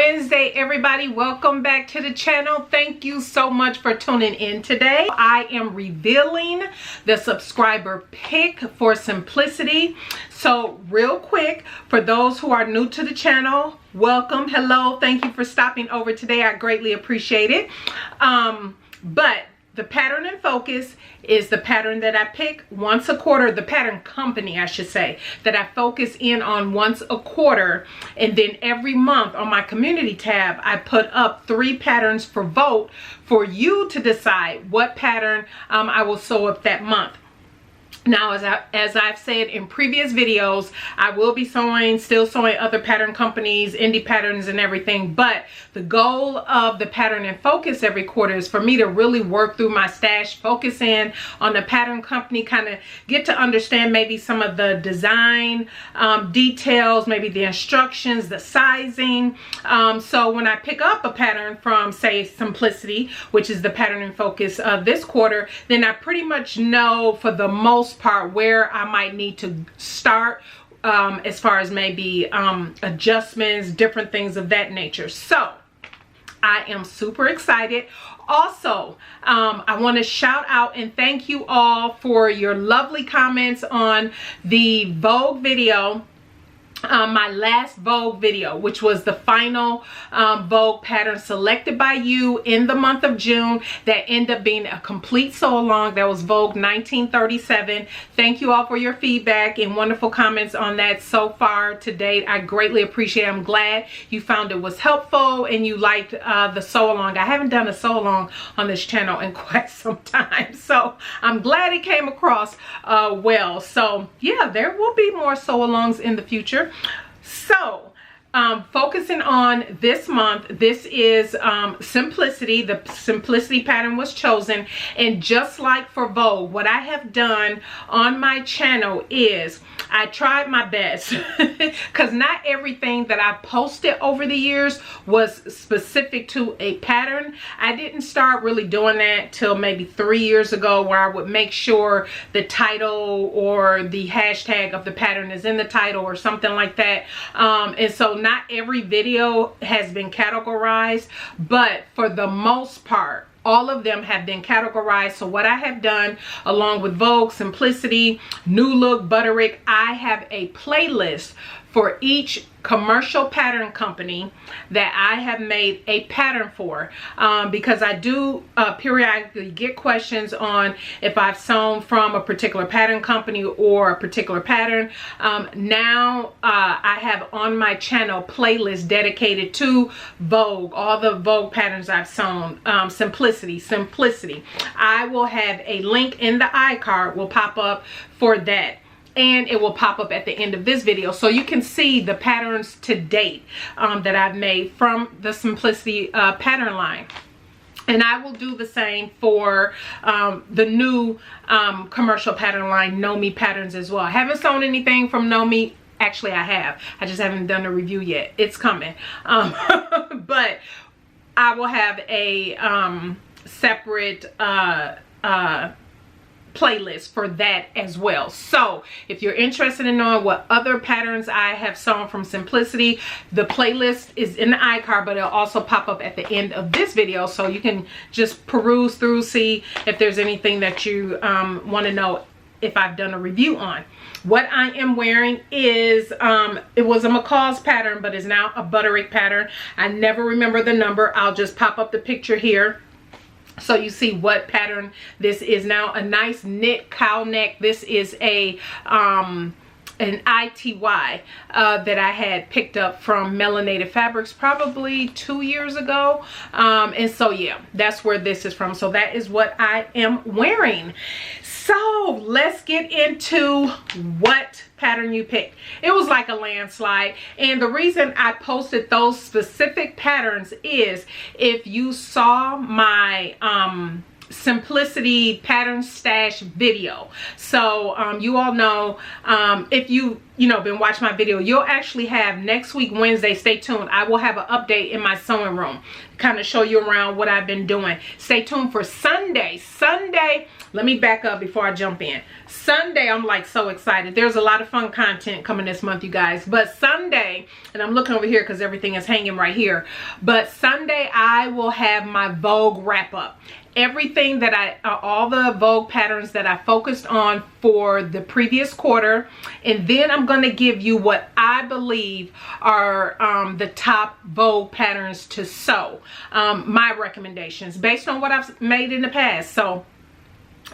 Wednesday, everybody. Welcome back to the channel. Thank you so much for tuning in today. I am revealing the subscriber pick for Simplicity. So real quick, for those who are new to the channel, welcome. Hello. Thank you for stopping over today. I greatly appreciate it. But the pattern in focus is the pattern that I pick once a quarter, the pattern company, I should say, that I focus in on once a quarter. And then every month on my community tab, I put up 3 patterns for vote for you to decide what pattern I will sew up that month. Now, as I've said in previous videos, I will be still sewing other pattern companies, indie patterns and everything. But the goal of the pattern in focus every quarter is for me to really work through my stash, focus in on the pattern company, kind of get to understand maybe some of the design details, maybe the instructions, the sizing. So when I pick up a pattern from, say, Simplicity, which is the pattern in focus this quarter, then I pretty much know for the most part where I might need to start as far as maybe adjustments, different things of that nature. So I am super excited. Also, I want to shout out and thank you all for your lovely comments on the Vogue video. My last Vogue video, which was the final Vogue pattern selected by you in the month of June, that ended up being a complete sew along. That was Vogue 1937. Thank you all for your feedback and wonderful comments on that so far to date. I greatly appreciate it. I'm glad you found it was helpful and you liked the sew along. I haven't done a sew along on this channel in quite some time, so I'm glad it came across well. So yeah, there will be more sew alongs in the future. So focusing on this month, this is Simplicity. The Simplicity pattern was chosen, and just like for Vogue, what I have done on my channel is I tried my best because not everything that I posted over the years was specific to a pattern. I didn't start really doing that till maybe 3 years ago, where I would make sure the title or the hashtag of the pattern is in the title or something like that. And so not every video has been categorized, but for the most part, all of them have been categorized. So what I have done, along with Vogue, Simplicity, New Look, Butterick, I have a playlist for each commercial pattern company that I have made a pattern for, because I do periodically get questions on if I've sewn from a particular pattern company or a particular pattern. Now I have on my channel playlist dedicated to Vogue, all the Vogue patterns I've sewn. Simplicity. I will have a link in the iCard will pop up for that, and it will pop up at the end of this video, so you can see the patterns to date that I've made from the Simplicity pattern line. And I will do the same for the new commercial pattern line, Know Me patterns, as well. I haven't sewn anything from Know Me. Actually, I have. I just haven't done a review yet. It's coming. But I will have a separate playlist for that as well. So if you're interested in knowing what other patterns I have sewn from Simplicity, the playlist is in the iCard, but it'll also pop up at the end of this video, so you can just peruse through, see if there's anything that you want to know if I've done a review on. What I am wearing is, it was a McCall's pattern, but is now a Butterick pattern. I never remember the number. I'll just pop up the picture here so you see what pattern this is now. A nice knit cow neck. This is a an ITY that I had picked up from Melanated Fabrics probably 2 years ago. And so yeah, that's where this is from. So that is what I am wearing. So let's get into what pattern you picked. It was like a landslide, and the reason I posted those specific patterns is if you saw my Simplicity pattern stash video. So you all know, if you been watching my video, you'll actually have next week, Wednesday, stay tuned. I will have an update in my sewing room, kind of show you around what I've been doing. Stay tuned for Sunday. Sunday, let me back up before I jump in. Sunday, I'm like so excited. There's a lot of fun content coming this month, you guys. But Sunday, and I'm looking over here because everything is hanging right here. But Sunday, I will have my Vogue wrap up. Everything that all the Vogue patterns that I focused on for the previous quarter, and then I'm going to give you what I believe are the top Vogue patterns to sew, my recommendations based on what I've made in the past. So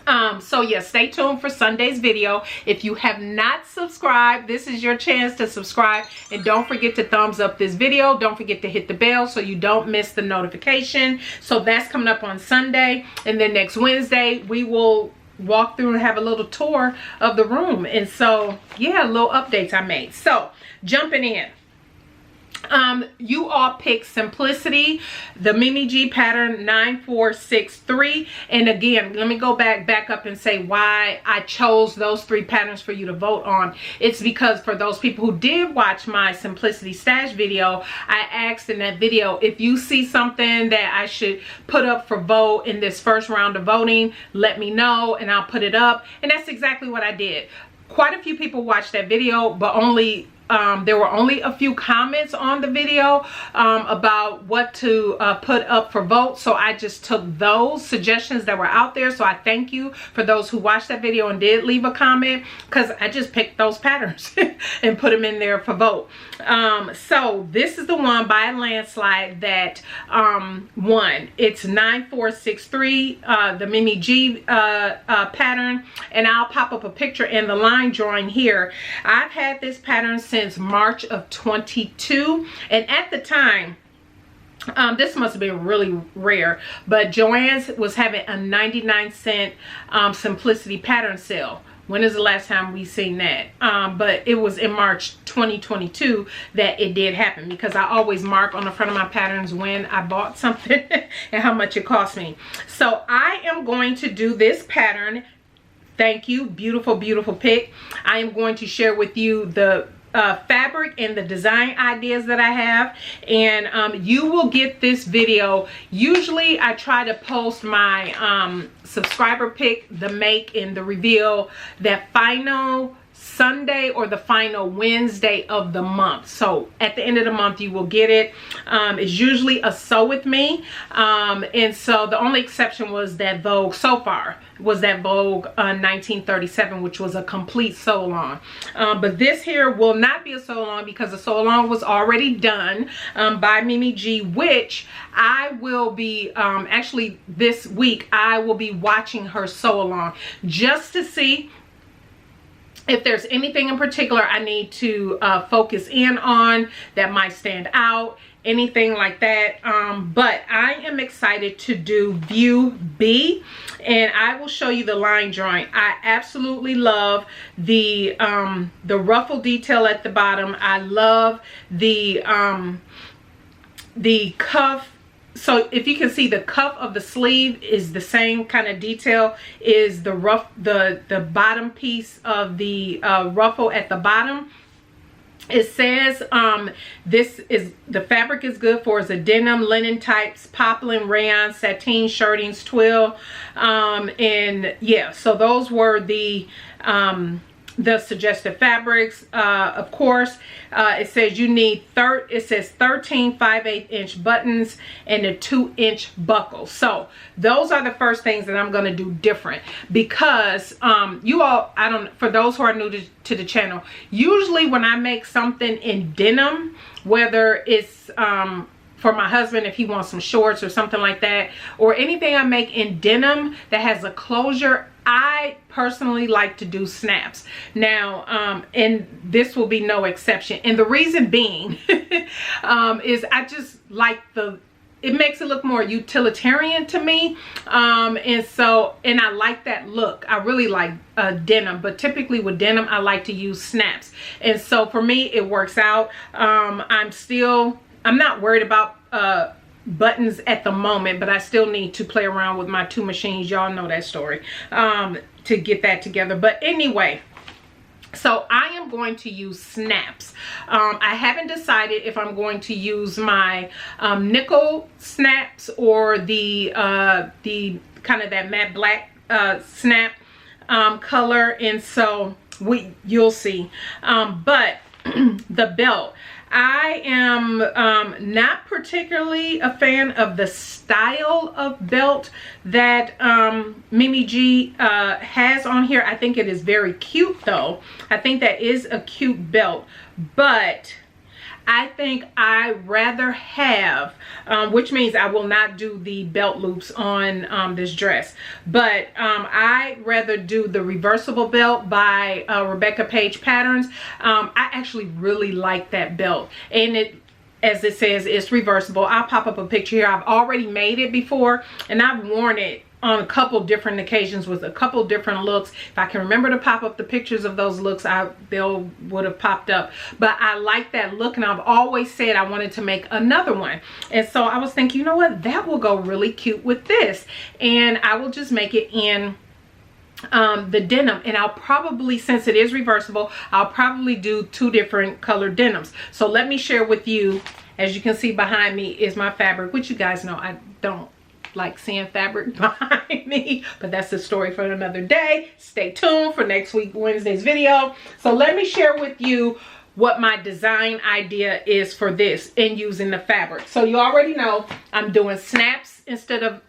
yeah, stay tuned for Sunday's video. If you have not subscribed, this is your chance to subscribe, and don't forget to thumbs up this video. Don't forget to hit the bell so you don't miss the notification. So that's coming up on Sunday, and then next Wednesday we will walk through and have a little tour of the room. And so yeah, little updates I made. So jumping in, you all picked Simplicity, the Mimi G pattern 9463. And again, let me go back up and say why I chose those 3 patterns for you to vote on. It's because for those people who did watch my Simplicity stash video, I asked in that video, if you see something that I should put up for vote in this first round of voting, let me know and I'll put it up. And that's exactly what I did. Quite a few people watched that video, but there were only a few comments on the video about what to put up for vote. So I just took those suggestions that were out there. So I thank you for those who watched that video and did leave a comment, because I just picked those patterns and put them in there for vote. So this is the one by a landslide that won. It's 9463, the Mimi G pattern, and I'll pop up a picture in the line drawing here. I've had this pattern since March of 22, and at the time, this must have been really rare, but Joann's was having a 99-cent Simplicity pattern sale. When is the last time we seen that? But it was in March 2022 that it did happen, because I always mark on the front of my patterns when I bought something and how much it cost me. So I am going to do this pattern. Thank you. Beautiful, beautiful pick. I am going to share with you the fabric and the design ideas that I have, and you will get this video. Usually I try to post my subscriber pick, the make, and the reveal that final Sunday or the final Wednesday of the month. So at the end of the month you will get it. It's usually a sew with me, and so the only exception was that Vogue, so far was that Vogue 1937, which was a complete sew along. But this here will not be a sew along, because the sew along was already done by Mimi G, which I will be actually this week I will be watching her sew along just to see if there's anything in particular I need to focus in on that might stand out, anything like that. But I am excited to do view B, and I will show you the line drawing. I absolutely love the ruffle detail at the bottom. I love the cuff. So if you can see, the cuff of the sleeve is the same kind of detail, is the bottom piece of the ruffle at the bottom. It says the fabric is good for is a denim, linen types, poplin, rayon, sateen, shirtings, twill, and yeah, so those were the suggested fabrics. Of course, it says you need 13 5/8 inch buttons and a 2-inch buckle. So those are the first things that I'm going to do different, because you all, for those who are new to the channel, usually when I make something in denim, whether it's for my husband if he wants some shorts or something like that, or anything I make in denim that has a closure, I personally like to do snaps. Now, and this will be no exception. And the reason being is I just like it makes it look more utilitarian to me. And I like that look. I really like denim, but typically with denim, I like to use snaps. And so for me, it works out. I'm not worried about buttons at the moment, but I still need to play around with my 2 machines. Y'all know that story, to get that together. But anyway, So I am going to use snaps. I haven't decided if I'm going to use my nickel snaps or the kind of that matte black snap color, and so you'll see. But the belt, I am not particularly a fan of the style of belt that Mimi G has on here. I think it is very cute though. I think that is a cute belt, but I think I rather have, which means I will not do the belt loops on this dress, but I rather do the reversible belt by Rebecca Page Patterns. I actually really like that belt, and it, as it says, it's reversible. I'll pop up a picture here. I've already made it before, and I've worn it on a couple different occasions with a couple different looks. If I can remember to pop up the pictures of those looks, they would have popped up. But I like that look, and I've always said I wanted to make another one. And so I was thinking, you know what, that will go really cute with this. And I will just make it in the denim, and I'll probably, since it is reversible, I'll probably do 2 different colored denims. So let me share with you. As you can see behind me is my fabric, which you guys know I don't like seeing fabric behind me, but that's the story for another day. Stay tuned for next week Wednesday's video. So let me share with you what my design idea is for this and using the fabric. So you already know I'm doing snaps instead of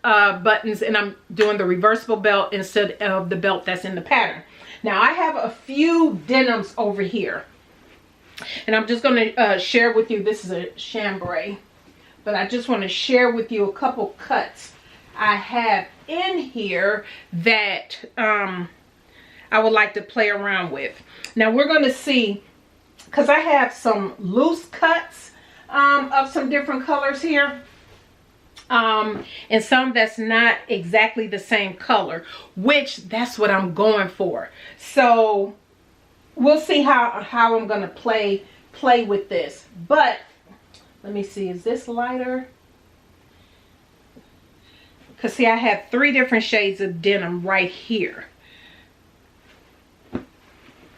buttons, and I'm doing the reversible belt instead of the belt that's in the pattern. Now I have a few denims over here, and I'm just going to share with you. This is a chambray, but I just want to share with you a couple cuts I have in here that I would like to play around with. Now we're going to see, because I have some loose cuts of some different colors here, and some that's not exactly the same color, which that's what I'm going for. So we'll see how I'm going to play with this. But let me see, is this lighter? Because see, I have 3 different shades of denim right here.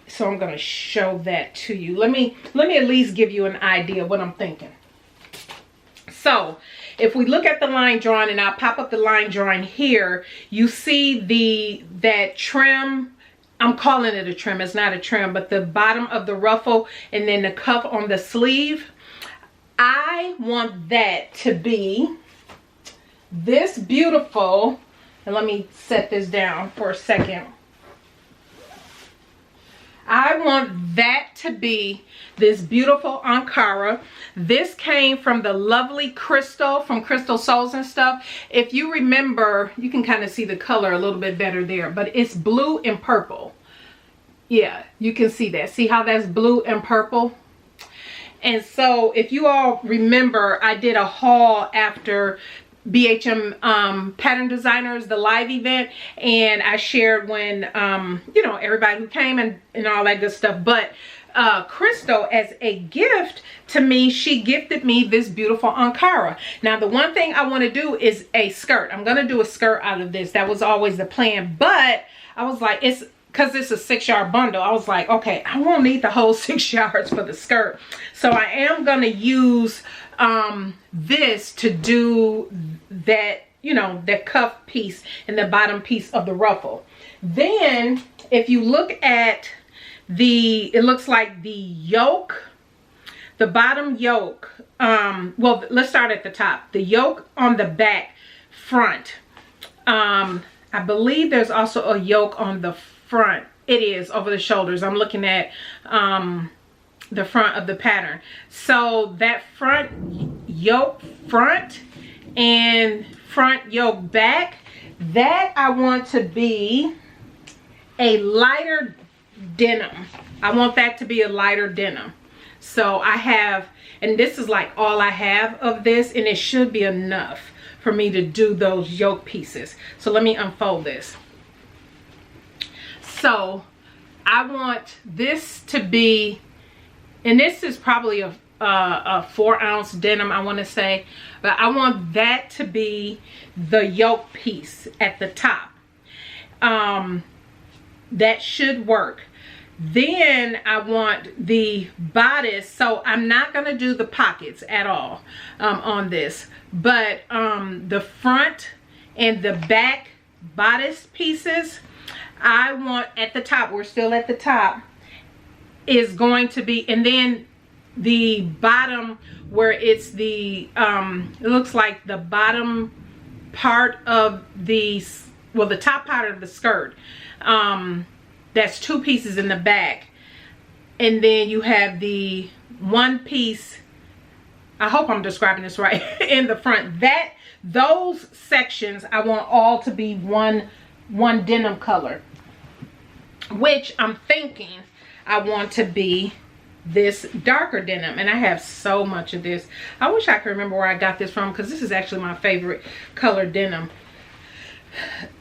So I'm going to show that to you. Let me at least give you an idea of what I'm thinking. So if we look at the line drawing, and I'll pop up the line drawing here, you see that trim. I'm calling it a trim. It's not a trim, but the bottom of the ruffle and then the cuff on the sleeve. I want that to be this beautiful, and let me set this down for a second. I want that to be this beautiful Ankara. This came from the lovely Crystal from Crystal Souls and Stuff. If you remember, you can kind of see the color a little bit better there, but it's blue and purple. Yeah, you can see that. See how that's blue and purple? And so if you all remember, I did a haul after BHM Pattern Designers, the live event, and I shared when you know, everybody who came and all that good stuff. But Crystal, as a gift to me, she gifted me this beautiful Ankara. Now the one thing I want to do is a skirt. I'm going to do a skirt out of this. That was always the plan, but I was like, because it's a 6-yard bundle, I was like, okay, I won't need the whole 6 yards for the skirt. So I am going to use this to do that, you know, that cuff piece and the bottom piece of the ruffle. Then if you look at it looks like the yoke, the bottom yoke, well, let's start at the top. The yoke on the back front, I believe there's also a yoke on the front. It is over the shoulders. I'm looking at the front of the pattern. So that front yoke front and front yoke back, that I want to be a lighter denim. I want that to be a lighter denim. So I have, and this is like all I have of this, and it should be enough for me to do those yoke pieces. So let me unfold this. So I want this to be, and this is probably a 4-ounce denim, I want to say, but I want that to be the yoke piece at the top. That should work. Then I want the bodice, so I'm not going to do the pockets at all on this, but the front and the back bodice pieces, I want at the top, we're still at the top, is going to be, and then the bottom where it's the it looks like the bottom part of the, well, the top part of the skirt, that's 2 pieces in the back, and then you have the 1 piece, I hope I'm describing this right, in the front. Those sections I want all to be one denim color, which I'm thinking I want to be this darker denim. And I have so much of this. I wish I could remember where I got this from, because this is actually my favorite color denim.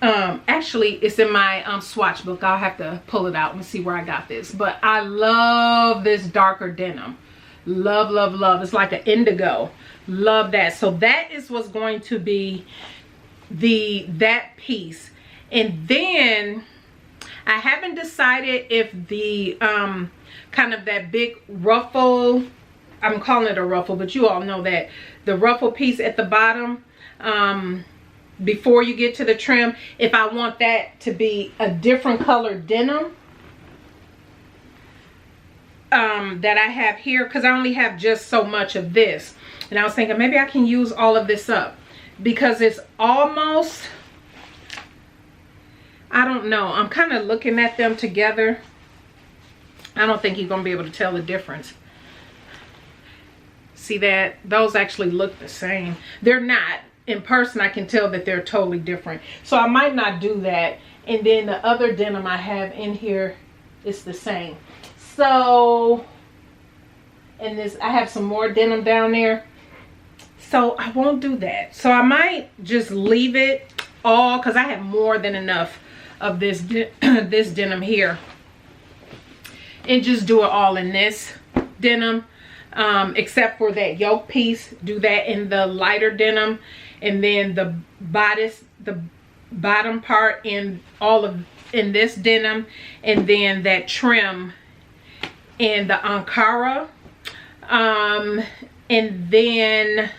Actually, it's in my swatch book. I'll have to pull it out and see where I got this, but I love this darker denim. Love, love, love. It's like an indigo. Love that. So that is what's going to be that piece. And then I haven't decided if the kind of that big ruffle, I'm calling it a ruffle, but you all know that the ruffle piece at the bottom, before you get to the trim, if I want that to be a different color denim that I have here, because I only have just so much of this. And I was thinking maybe I can use all of this up, because it's almost, I don't know, I'm kind of looking at them together. I don't think you're going to be able to tell the difference. See that? Those actually look the same. They're not. In person, I can tell that they're totally different. So I might not do that. And then the other denim I have in here is the same. So, and this, I have some more denim down there. So I won't do that. So I might just leave it all, because I have more than enough of this this denim here, and just do it all in this denim, except for that yoke piece. Do that in the lighter denim, and then the bodice, the bottom part in this denim, and then that trim in the Ankara, and then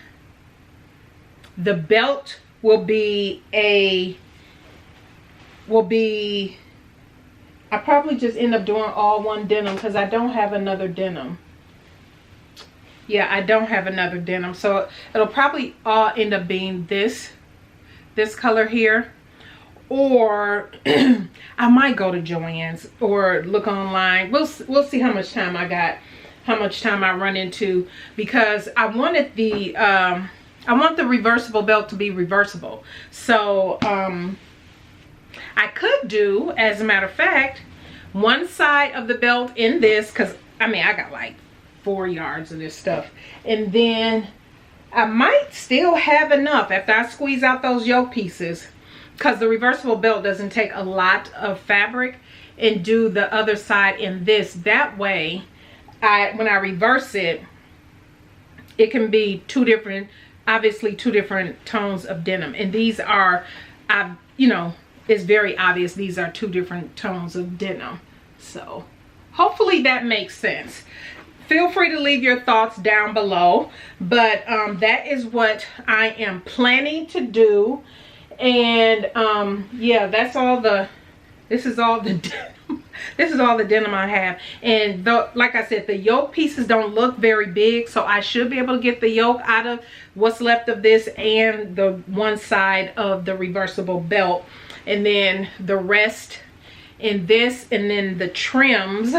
the belt will be I probably just end up doing all one denim, because I don't have another denim. Yeah, I don't have another denim, so it'll probably all end up being this color here, or I might go to Joann's or look online. We'll see how much time I got, how much time I run into, because I wanted the I want the reversible belt to be reversible. So I could do, as a matter of fact, one side of the belt in this, because I mean I got like 4 yards of this stuff, and then I might still have enough after I squeeze out those yoke pieces, because the reversible belt doesn't take a lot of fabric, and do the other side in this. That way when I reverse it, it can be obviously two different tones of denim. And these are, you know, it's very obvious these are 2 different tones of denim. So hopefully that makes sense. Feel free to leave your thoughts down below, but that is what I am planning to do. And yeah, that's all this is all the denim. This is all the denim I have. And like I said, the yoke pieces don't look very big, so I should be able to get the yoke out of what's left of this and the one side of the reversible belt, and then the rest in this, and then the trims,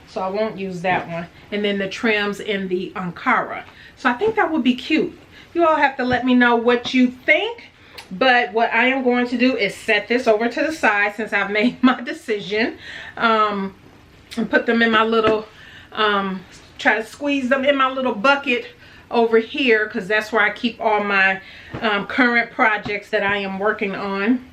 so I won't use that one, and then the trims in the Ankara. So I think that would be cute. You all have to let me know what you think. But what I am going to do is set this over to the side, since I've made my decision, and put them in my little, try to squeeze them in my little bucket over here, because that's where I keep all my current projects that I am working on.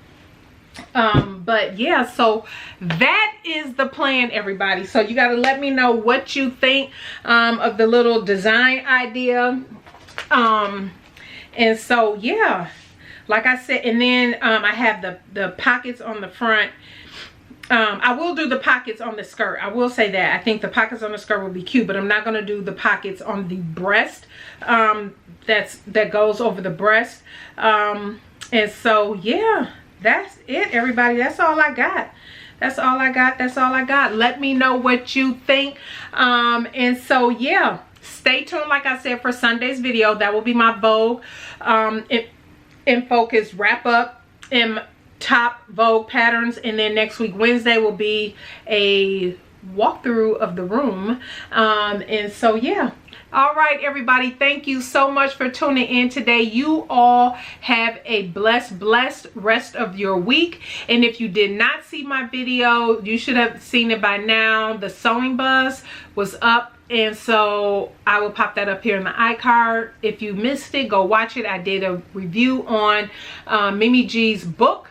But yeah, so that is the plan, everybody. So you got to let me know what you think of the little design idea. And so yeah, like I said, and then I have the pockets on the front I will do the pockets on the skirt. I will say that. I think the pockets on the skirt will be cute, but I'm not going to do the pockets on the breast. That goes over the breast. And so, yeah, that's it, everybody. That's all I got. That's all I got. That's all I got. Let me know what you think. And so, yeah, stay tuned, like I said, for Sunday's video. That will be my Vogue in Focus wrap up and top Vogue patterns. And then next week, Wednesday, will be a walkthrough of the room. And so, yeah. All right, everybody, thank you so much for tuning in today. You all have a blessed rest of your week. And if you did not see my video, you should have seen it by now. The sewing buzz was up, and so I will pop that up here in the iCard. If you missed it, go watch it. I did a review on Mimi G's book,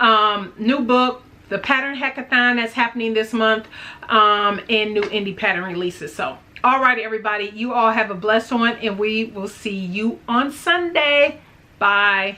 new book, the pattern hackathon that's happening this month, and new indie pattern releases. So all right, everybody, you all have a blessed one, and we will see you on Sunday. Bye.